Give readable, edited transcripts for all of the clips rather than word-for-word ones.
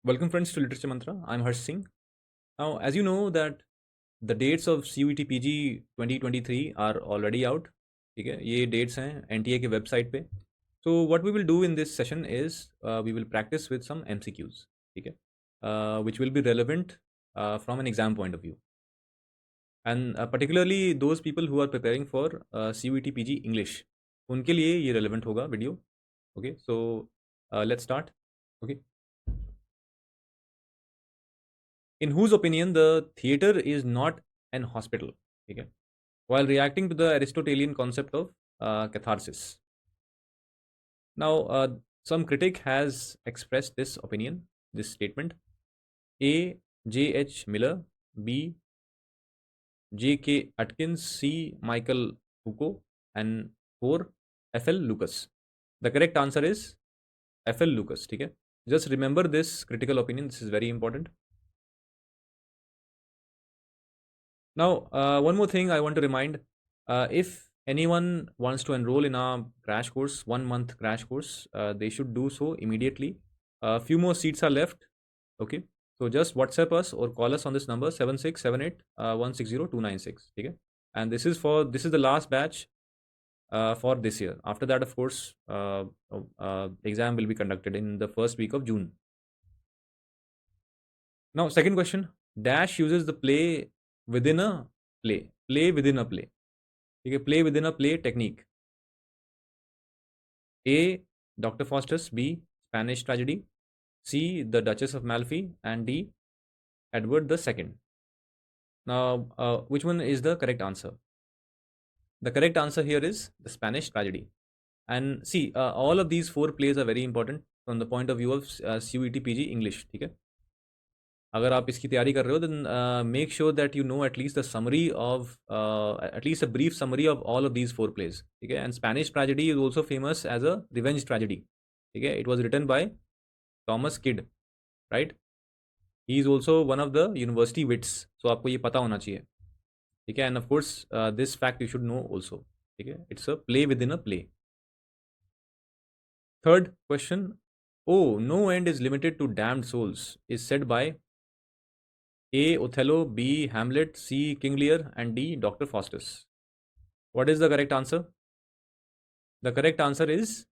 Welcome friends to Literature Mantra. I'm Harsh Singh. Now, as you know that the dates of CUET-PG 2023 are already out. ठीक है, ये dates हैं NTA के website पे. So what we will do in this session is we will practice with some MCQs. ठीक है, which will be relevant from an exam point of view. And particularly those people who are preparing for CUET-PG English, उनके लिए ये relevant होगा video. Okay, so let's start. Okay. In whose opinion the theater is not an hospital, okay, while reacting to the Aristotelian concept of catharsis. Now, some critic has expressed this opinion, this statement. A. J. H. Miller, B. J. K. Atkins, C. Michael Foucault, and 4. F. L. Lucas. The correct answer is F. L. Lucas. Okay? Just remember this critical opinion. This is very important. Now, one more thing I want to remind, if anyone wants to enroll in a crash course, 1 month crash course, they should do so immediately. A few more seats are left. Okay. So just WhatsApp us or call us on this number 7678 Okay. And this is the last batch for this year. After that, of course, exam will be conducted in the first week of June. Now, second question, Dash uses the play within a play within a play. Okay, play within a play technique. A. Dr. Faustus, B. Spanish tragedy, C. The Duchess of Malfi, and D. Edward II. Now, which one is the correct answer? The correct answer here is the Spanish tragedy. And see, all of these 4 plays are very important from the point of view of CUET-PG English. ठीक है, अगर आप इसकी तैयारी कर रहे हो, then make sure that you know at least at least a brief summary of all of these 4 plays. ठीक है, and Spanish tragedy is also famous as a revenge tragedy. ठीक है, it was written by Thomas Kidd, right? He is also one of the university wits, so आपको ये पता होना चाहिए. ठीक है, and of course this fact you should know also. ठीक है, it's a play within a play. Third question, oh, no end is limited to damned souls is said by A. Othello, B. Hamlet, C. King Lear, and D. Dr. Faustus. What is the correct answer? The correct answer is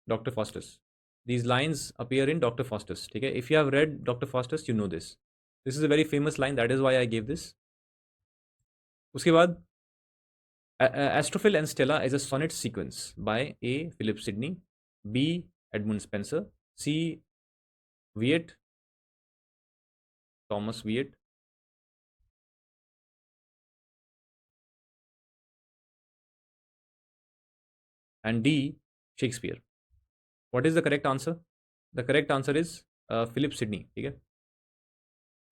Dr. Faustus. These lines appear in Dr. Faustus. Okay? If you have read Dr. Faustus, you know this. This is a very famous line. That is why I gave this. उसके बाद Astrophel and Stella is a sonnet sequence by A. Philip Sidney, B. Edmund Spenser, C. Wiet, Thomas Wiet, and D. Shakespeare. What is the correct answer? The correct answer is Philip Sidney. ठीक है,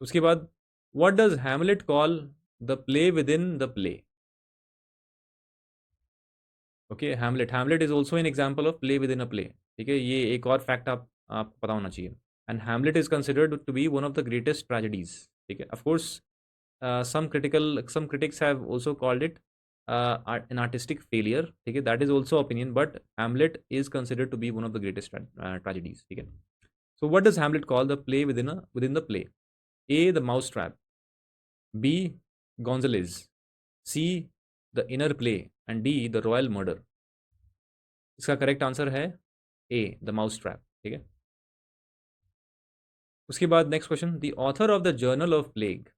उसके बाद what does Hamlet call the play within the play? Okay, Hamlet is also an example of play within a play. ठीक है, ये एक और fact आपको पता होना चाहिए. And Hamlet is considered to be one of the greatest tragedies. ठीक है, of course, some critics have also called it an artistic failure. ठीक है, that is also opinion, but Hamlet is considered to be one of the greatest tragedies. ठीक है, so what does Hamlet call the play within the play? A. The mousetrap, B. Gonzales, C. The inner play, and D. The royal murder. इसका correct answer है A. The mousetrap. ठीक है, उसके बाद next question, the author of the journal of plague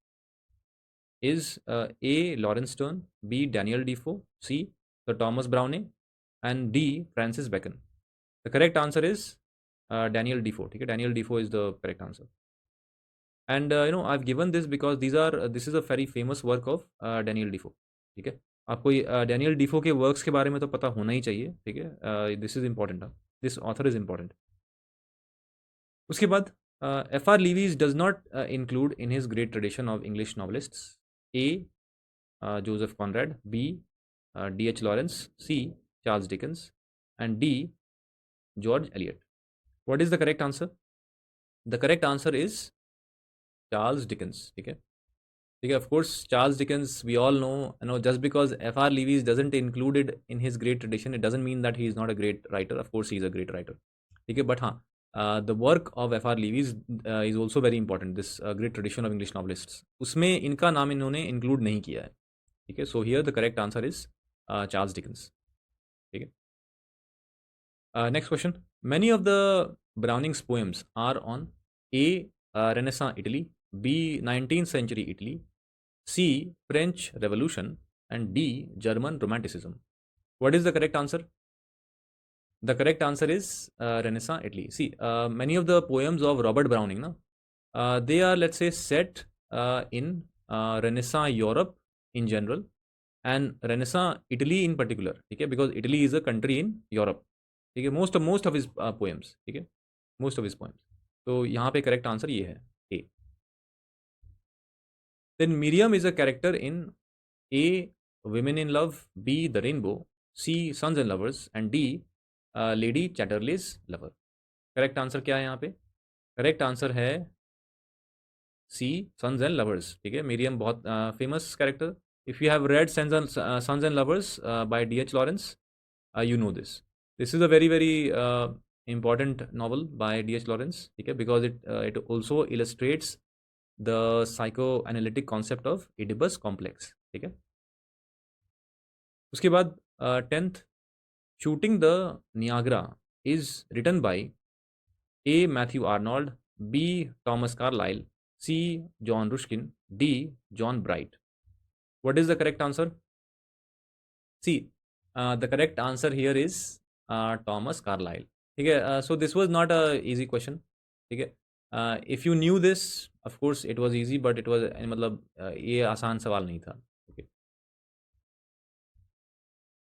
is A. Lawrence Sterne, B. Daniel Defoe, C. The Thomas Browning, and D. Francis Bacon. The correct answer is Daniel Defoe. Okay? Daniel Defoe is the correct answer. And I've given this because this is a very famous work of Daniel Defoe. ठीक है, आपको Daniel Defoe के works के बारे में तो पता होना ही चाहिए. ठीक है, this is important. This author is important. उसके बाद F.R. Leavis does not include in his great tradition of English novelists A. Joseph Conrad, B. D.H. Lawrence, C. Charles Dickens, and D. George Eliot. What is the correct answer? The correct answer is Charles Dickens. Okay, of course, Charles Dickens, we all know, just because F.R. Leavis doesn't include it in his great tradition, it doesn't mean that he is not a great writer. Of course, he is a great writer. Okay, but the work of F.R. Leavis is also very important, this great tradition of English novelists, उसमें इनका नाम इन्होंने include नहीं किया है, ठीक है. So here the correct answer is Charles Dickens, ठीक है. Next question. Many of the Browning's poems are on A. Renaissance Italy, B. 19th century Italy, C. French Revolution, and D. German Romanticism. What is the correct answer? The correct answer is Renaissance Italy. See, many of the poems of Robert Browning, no, they are, let's say, set in Renaissance Europe in general and Renaissance Italy in particular, okay, because Italy is a country in Europe, ठीक है. Most of his poems, ठीक है, most of his poems. तो यहाँ पे correct answer ये है A. Then Miriam is a character in A Women in Love, B The Rainbow, C Sons and Lovers, and D Lady Chatterley's Lover. Correct answer क्या है यहाँ पे? Correct answer है सी सन्स एंड लवर्स, ठीक है. Miriam बहुत famous character. If you have read sons and lovers by D H Lawrence, you know this. This is a very very important novel by D.H. Lawrence, ठीक है, because it also illustrates the psychoanalytic concept of Oedipus complex, ठीक है. उसके बाद 10th, Shooting the Niagara is written by A. Matthew Arnold, B. Thomas Carlyle, C. John Ruskin, D. John Bright. What is the correct answer? See, the correct answer here is Thomas Carlyle, ठीक है. So this was not a easy question, ठीक है. If you knew this, of course it was easy, but it was मतलब ये आसान सवाल नहीं था, okay.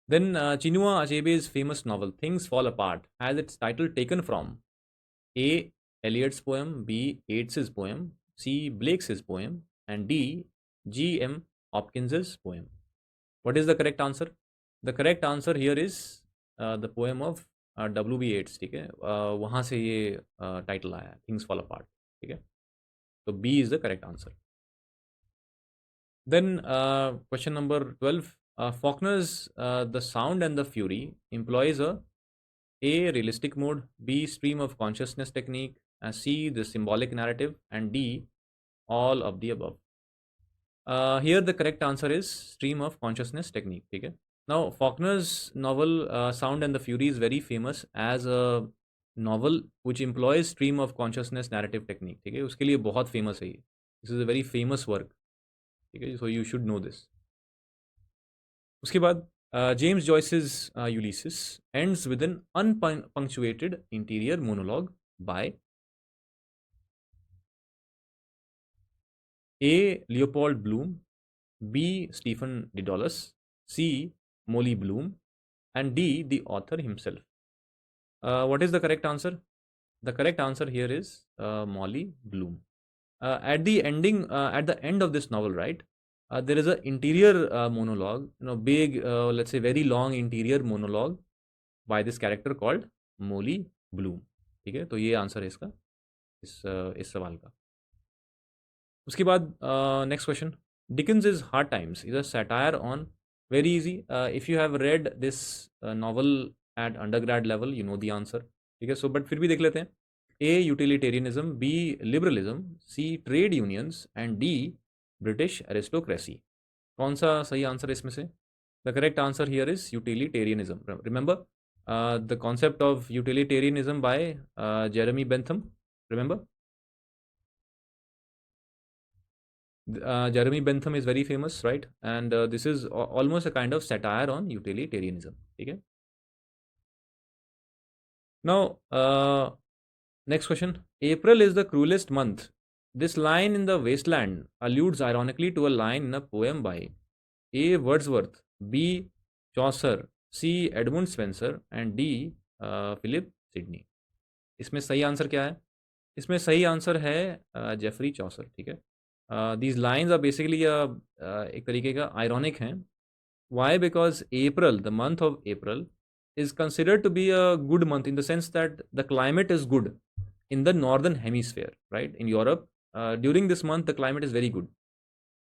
Then Chinua Achebe's famous novel Things Fall Apart has its title taken from A. Eliot's poem, B. Yeats's poem, C. Blake's poem, and D. G. M. Hopkins's poem. What is the correct answer? The correct answer here is the poem of W.B. Yeats, ठीक है. वहाँ से ये title आया है, Things Fall Apart, ठीक है. तो B is the correct answer. Then question number 12. Faulkner's The Sound and the Fury employs A. realistic mode, B. stream of consciousness technique, C. the symbolic narrative, and D. all of the above. Here the correct answer is stream of consciousness technique, ठीक है. Now Faulkner's novel Sound and the Fury is very famous as a novel which employs stream of consciousness narrative technique, ठीक है. उसके लिए बहुत famous है ये. This is a very famous work, ठीक है. So you should know this. उसके बाद James Joyce's Ulysses ends with an unpunctuated interior monologue by A. Leopold Bloom, B. Stephen Dedalus, C. Molly Bloom, and D. the author himself. What is the correct answer? The correct answer here is Molly Bloom. At the end of this novel, right, there is an interior monologue, big, let's say very long interior monologue by this character called Molly Bloom, ठीक है. तो ये answer है इसका, इस सवाल का. उसके बाद next question. Dickens Hard Times is a satire on, very easy, if you have read this novel at undergrad level, you know the answer, ठीक है. सो बट फिर भी देख लेते हैं. A. utilitarianism, B. liberalism, C. trade unions, and D. British aristocracy. कौन सा सही आंसर है इसमें से? The correct answer here is utilitarianism. Remember the concept of utilitarianism by Jeremy Bentham, remember? Jeremy Bentham is very famous, right? And this is almost a kind of satire on utilitarianism, ठीक है. Now next question. April is the cruelest month. This line in the wasteland alludes ironically to a line in a poem by A. Wordsworth, B. Chaucer, C. Edmund Spenser, and D. Philip Sidney. इसमें सही answer क्या है? इसमें सही answer है Jeffrey Chaucer, ठीक है. These lines are basically एक तरीके का ironic हैं. Why? Because April, the month of April, is considered to be a good month in the sense that the climate is good in the northern hemisphere, right? In Europe, during this month, the climate is very good.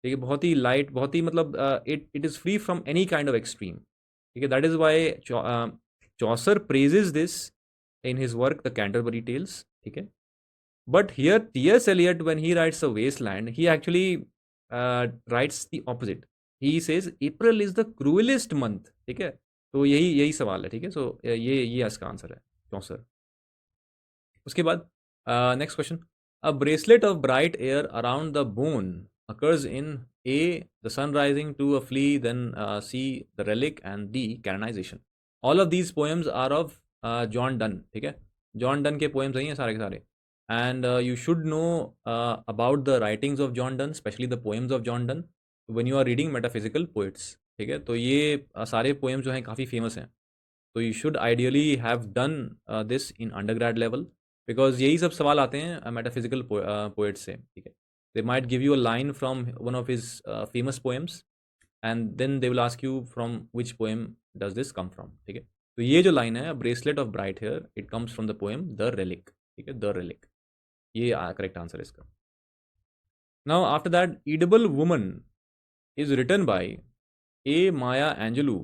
ठीक है, बहुत ही light, बहुत ही मतलब it is free from any kind of extreme. ठीक है, that is why Chaucer praises this in his work, The Canterbury Tales. ठीक है. But here T.S. Eliot, when he writes A Wasteland, he actually writes the opposite. He says April is the cruelest month. ठीक है, तो यही यही सवाल है. ठीक है, सो ये इसका आंसर है 64. उसके बाद next question. A bracelet of bright air around the bone occurs in A. The sun rising, to a flea, then C. The relic, and D. Canonization. All of these poems are of John Donne. ठीक है, John Donne के poems हैं ये सारे के सारे. And you should know about the writings of John Donne, especially the poems of John Donne, when you are reading metaphysical poets. ठीक है, तो ये सारे पोएम्स जो हैं काफ़ी फेमस हैं. तो you should ideally have done this in undergrad level, because यही सब सवाल आते हैं मेटाफिजिकल पोएट से. ठीक है, they might give you a line from one of his famous poems and then they will ask you from which poem does this come from. ठीक है, तो ये जो लाइन है bracelet of bright hair, it comes from the poem the relic. ठीक है, the relic, ये correct answer है इसका. Now after that, edible woman is written by A Maya Angelou,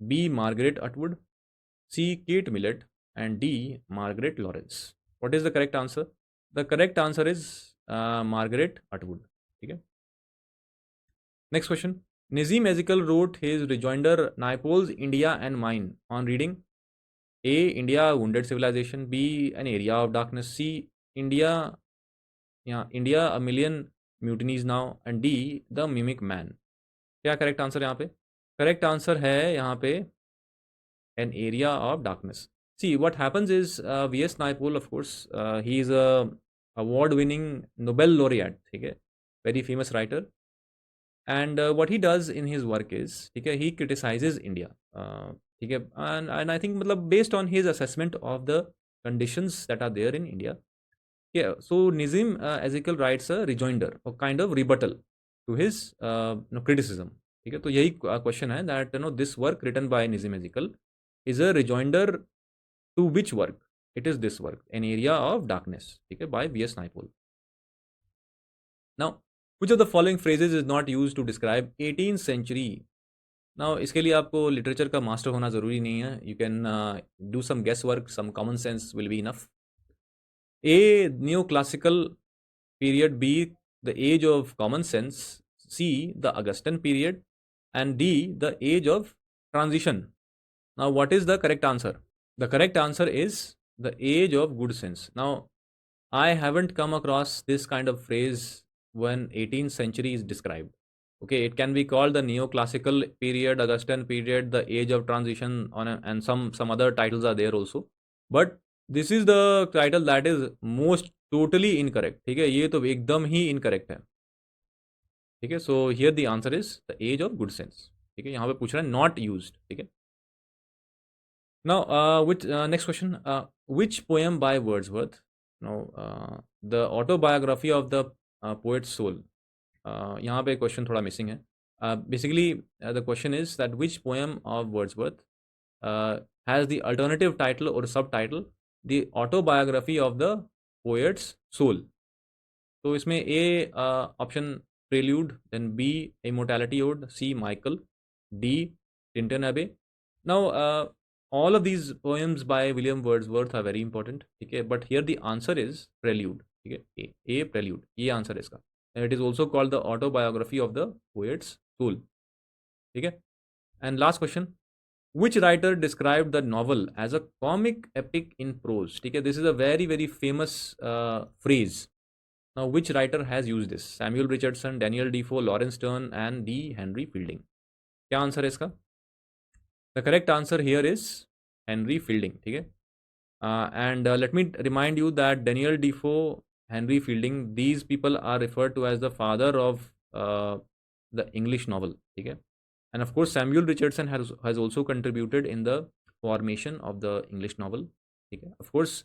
B. Margaret Atwood, C. Kate Millett, and D. Margaret Lawrence. What is the correct answer? The correct answer is Margaret Atwood. ठीक है. Next question. Nazim Ezekiel wrote his rejoinder Naipaul's India and Mine on reading A. India, Wounded Civilization, B. An Area of Darkness, C. India, India, A Million Mutinies Now, and D. The Mimic Man. क्या correct answer यहाँ पे? Correct answer है यहाँ पे an area of darkness. See, what happens is V.S. Naipaul, of course, he is a award-winning Nobel laureate. ठीक है, very famous writer. And what he does in his work is, ठीक है, he criticizes India. ठीक है, and I think मतलब based on his assessment of the conditions that are there in India. Yeah, so Nazim Ezekiel writes a rejoinder, or kind of rebuttal to his criticism. ठीक है, तो यही question है that this work written by Nazim Ezekiel is a rejoinder to which work? It is this work, An Area of Darkness. ठीक है, by V.S. Naipaul. Now, which of the following phrases is not used to describe 18th century? Now, इसके लिए आपको literature का master होना ज़रूरी नहीं है. You can do some guesswork, some common sense will be enough. A. Neoclassical period, B. The age of common sense, C. The Augustan period, and D. The age of transition. Now, what is the correct answer? The correct answer is the age of good sense. Now, I haven't come across this kind of phrase when 18th century is described. Okay, it can be called the neoclassical period, Augustan period, the age of transition, and some other titles are there also. But this is the title that is most totally incorrect. ठीक है, ये तो एकदम ही incorrect है. ठीक है, so here the answer is the age of good sense. ठीक है, यहाँ पे पूछ रहा है not used. ठीक है. Now, which next question? Which poem by Wordsworth? Now, the autobiography of the poet's soul. यहाँ पे क्वेश्चन थोड़ा मिसिंग है. Basically, the question is that which poem of Wordsworth has the alternative title or subtitle, the autobiography of the poet's soul? तो इसमें A option Prelude, then B Immortality Ode, C Michael, D Tintin Abbey. Now, all of these poems by William Wordsworth are very important. ठीक है, but here the answer is Prelude. ठीक है, A Prelude, ये answer है इसका. And it is also called the autobiography of the poet's soul. ठीक है. And last question, which writer described the novel as a comic epic in prose? ठीक है, this is a very very famous phrase. Now, which writer has used this? Samuel Richardson, Daniel Defoe, Lawrence Sterne, and D. Henry Fielding. क्या answer है इसका? The correct answer here is Henry Fielding. ठीक है, and let me remind you that Daniel Defoe, Henry Fielding, these people are referred to as the father of the English novel. ठीक है, and of course Samuel Richardson has also contributed in the formation of the English novel. ठीक है, of course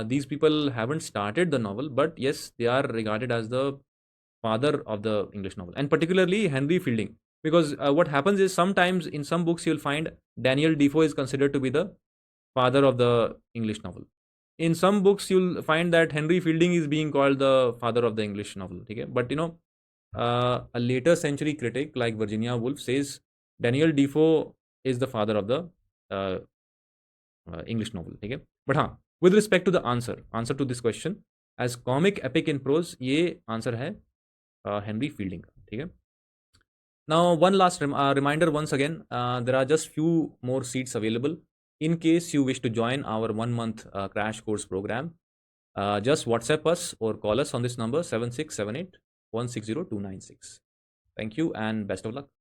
these people haven't started the novel, but yes, they are regarded as the father of the English novel, and particularly Henry Fielding. Because what happens is sometimes in some books you'll find Daniel Defoe is considered to be the father of the English novel. In some books you'll find that Henry Fielding is being called the father of the English novel. Okay? But a later century critic like Virginia Woolf says Daniel Defoe is the father of the English novel. Okay? But हाँ, With respect to the answer to this question, as comic epic in prose, ये answer है Henry fielding का, ठीक है. Now, one last reminder once again, there are just few more seats available. In case you wish to join our 1 month crash course program, just WhatsApp us or call us on this number 7678 160296. Thank you and best of luck.